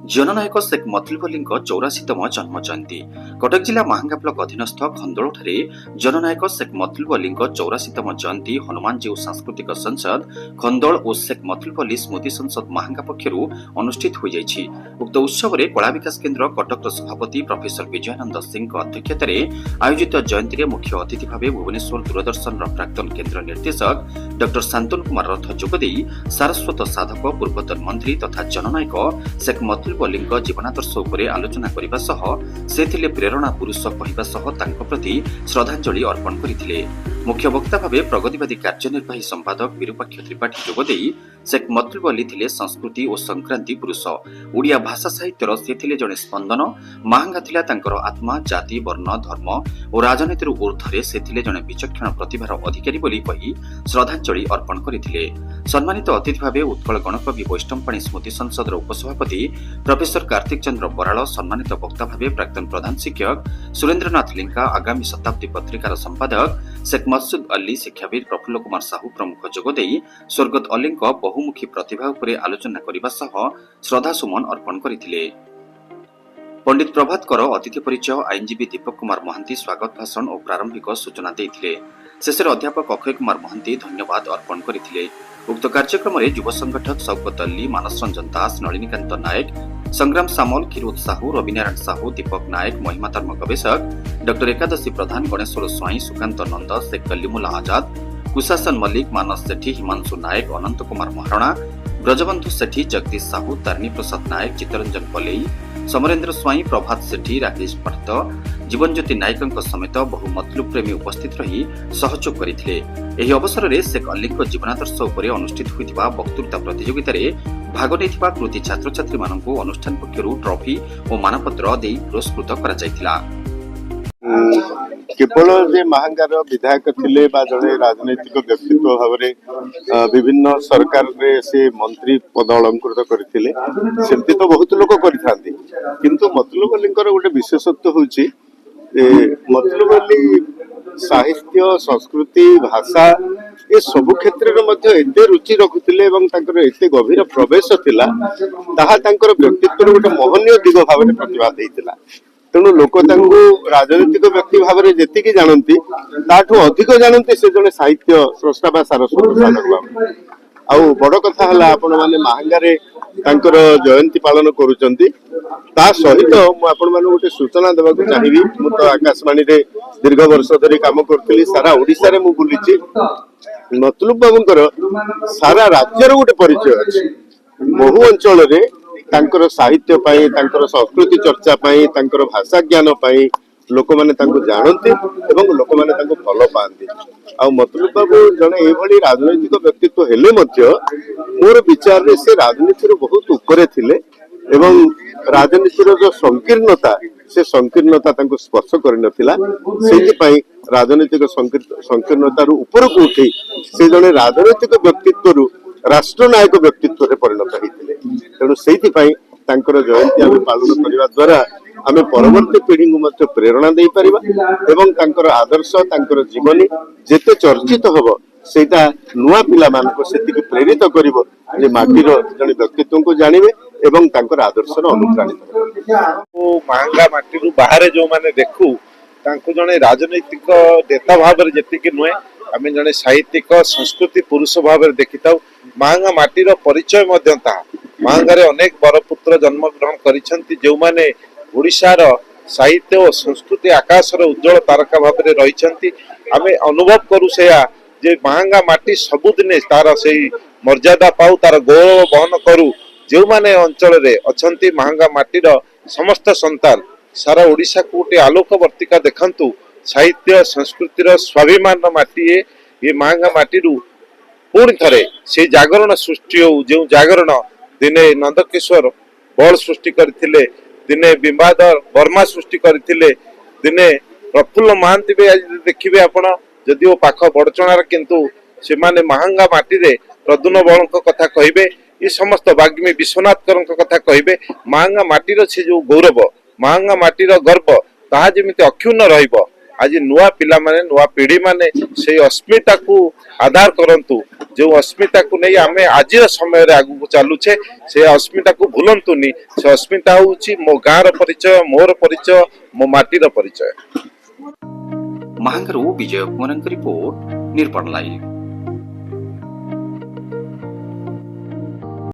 जननायक शेख मतलुब अलीଙ୍କ 84तम जन्म जयंती कटक जिला महांगा ब्लॉक अधीनस्थ खंदोलଠାରେ जननायक शेख मतलुब अलीଙ୍କ 84तम जयंती हनुमानजीउ सांस्कृतिक संसद खंदोल और शेख मतलुब अली स्मृति संसद महांगा पक्षरु अनुष्ठित हो जाइछि। उक्त उत्सव रे कला विकास केन्द्र कटक सभापति प्रोफेसर विजयानंद सिंह अध्यक्षतार आयोजित जयंती मुख्य अतिथि भाव भुवनेश्वर दूरदर्शन प्राक्तन केन्द्र निर्देशक डॉ शांतनु कुमार रथ जोगदे सारस्वत साधक पूर्वतन मंत्री तथा जननायक शेख मतलुब अलीଙ୍କ जीवनादर्श उपरे आलोचना करिबा सह सेथिले प्रेरणा पुरुष कहिबा सह तांको प्रति श्रद्धांजलि अर्पण करिथिले। मुख्य वक्ता भावे प्रगतिवादी कार्यनिर्वाही संपादक विरूपाक्ष त्रिपाठी जोगदे शेख मतलुब अली थिले संस्कृति और संक्रांति पुरुष। ओडिया भाषा साहित्यर से थिले जणे स्पंदन। महांगा थिला तांकर आत्मा जाति वर्ण धर्म और राजनीतिर ऊर्ध्वरे से थिले जणे विचक्षण प्रतिभार अधिकारी बोली कही श्रद्धांजलि अर्पण करिथिले। सम्मानित अतिथि भावे उत्कल गणकवि वैष्णवपाणी स्मृति संसदर उपसभापति प्रोफेसर कार्तिक चंद्र बराल, सम्मानित वक्ता भावे प्राक्तन प्रधान शिक्षक सुरेन्द्रनाथ लिंका, आगामी शताब्दी पत्रिकार संपादक शेख मकसूद अली, शिक्षाविद प्रफुल्ल कुमार साहू प्रमुख जोगदे स्वर्गत अलीଙ୍କ बहुमुखी प्रतिभा उपरे आलोचना करिबा सह श्रद्धासुमन अर्पण करिथिले। पंडित प्रभात कर अतिथि परिचय आईनजीवी दीपक कुमार महांती स्वागत भाषण और प्रारंभिक सूचना देथिले। शेषर अध्यापक अक्षय कुमार महांती धन्यवाद अर्पण करिथिले। उक्त कार्यक्रम में युव संगठक शौकत अली, मानस रंजन दास, नलिनीकांत नायक, संग्राम सामल, किरोत साहू, रविनारायण साहू, दीपक नायक, महिमा धर्म गवेषक डॉ एकादशी प्रधान, गणेश्वर स्वाई, सुकांत नंद, शेख कल्लीमुल्ला आजाद, कुशासन मल्लिक, मानस सेठी, हिमांशु नायक, अनंत कुमार महारणा, ब्रजबंधु सेठी, जगदीश साहू, तारिणी प्रसाद नायक, चित्तरंजन पलेई, समरेन्द्र स्वाई, प्रभात सेठी, राकेश भट्ट, जीवनज्योति नायक समेत बहु मतलुब प्रेमी उपस्थित रही सहयोग करथिले। एही अवसर में शेख अलीଙ୍କ जीवनादर्श उपरे अनुष्ठित होइतिबा वक्तृता प्रतियोगिता रे भाग नेथिबा कृति छात्र छात्री मानकु अनुष्ठान पक्षरु ट्रॉफी और मानपत्र देई पुरस्कृत करा जायतिला। केवल जे महांगार विधायक थिले बा जड़े राजनैतिक व्यक्तित्व भाव विभिन्न सरकार रे से मंत्री पद अलंकृत करथिले, सेमती तो बहुत लोक करिथांती, किंतु मतलुब अलींकर गोटे विशेषत्व होची मतलुब अली साहित्य, संस्कृति, भाषा ए सब क्षेत्र में एते रुचि रखुथिले एवं तांकर एते गभीर प्रवेश थिला, ताहा तांकर व्यक्तित्व गोटे मोहनीय दिग भाव में प्रतिभा देइतिला। तेणु लोक राजनीतिक व्यक्ति भाव में जी जानती ताठू अधिक जानती से जड़े साहित्य स्रष्टा बा सारस्वत साधक भाव। आउ बड़ कथा है आपण मैंने महांगारे तांकर जयंती पालन करुचंती। ता सहित मुझे गोटे सूचना देवाक चाहिए। मु तो आकाशवाणी रे दीर्घ वर्ष धरी काम करती, सारा ओडिशा रे मु बुलीची। मतलुब बाबूंकर सारा राज्यर गोटे परिचय अच्छी। बहु अंचल रे तांकर साहित्य पाई, तांकर संस्कृति चर्चा पाई, तांकर भाषा ज्ञान पाई लोक माने तांको जानते एवं लोक माने तांको भल पाते। आ मतलुब बाबू जने एभली राजनैतिक व्यक्तित्व हेले मध्य मोर विचार रे से राजनीति बहुत ऊपर थिले एवं राजनीतिर जो संकीर्णता से संकीर्णता तांको स्पर्श करि नथिला। सेति पई राजनीतिक संकीर्णता रु ऊपर को उठी से जने राजनैतिक व्यक्तित्व रु राष्ट्रनायक व्यक्तित्व रे परिणत होइतिले। तेणु सेति पई तांकर जयंती आमे पालन करिवा द्वारा आमे परवर्ती पीढ़ी को मध्य प्रेरणा दे परिबा एवं तांकर आदर्श, तांकर जीवनी जेते चर्चित हबो सेटा नुआ पिला मानको सेतिके प्रेरित करिवो जे माटीर जने व्यक्तित्व को जानिबे एवं तांकर आदर्श रो अनुप्राणित ओ महांगा माटी रु बाहर जो माने देखू तांको जने राजनैतिक नेता भाव रे जेतिके नुए आमे जने साहित्यिक संस्कृति पुरुष भाव रे देखिताउ। महांगा माटीर परिचय मध्य ता महांगारे अनेक बरपुत्र जन्म ग्रहण करिसंती जो माने ओडिशार साहित्य और संस्कृति आकाशर उज्जवल तारका भाव में रही। आमे अनुभव करू सेया जे महांगा माटी सबुदिने तार से मर्यादा पाऊ, तार गौरव बहन करू। जो माने अंचल रे अछंती महांगा माटीर समस्त संतान सारा ओडिशा को गोटे आलोक वर्तिका देखंतु। साहित्य संस्कृतिर स्वाभिमान माटी ये महांगा माटी पुणी थरे से जागरण सृष्टि हो। जो जागरण दिने नंदकिशोर बल सृष्टि करथिले, दिने बिंबाधर वर्मा सृष्टि करथिले, दिने प्रफुल्ल महांती भी आज देखिबे आपण जदि ओ पाख बड़चणार, किंतु से माने महांगा माटी रे प्रदुन बळंक कथा कहिबे, ये समस्त बाग्मी विश्वनाथ कथा कहिबे। महांगा माटीर से जो गौरव, महांगा माटीर गर्व ताहा जेमिति अक्षुण्ण रहिबो आज नुआ पिला माने नुआ पीढ़ी माने से अस्मिता को आधार करंतु जो अस्मिता को नहीं आमे आज समय रे आगु को चालुछे से अस्मिता को भूलंतुनी से अस्मिता होउची मो गाँर परिचय मोर परिचय मो माटीर परिचय। महांगरू विजय कुमारଙ୍କ रिपोर्ट निर्पण लाइव।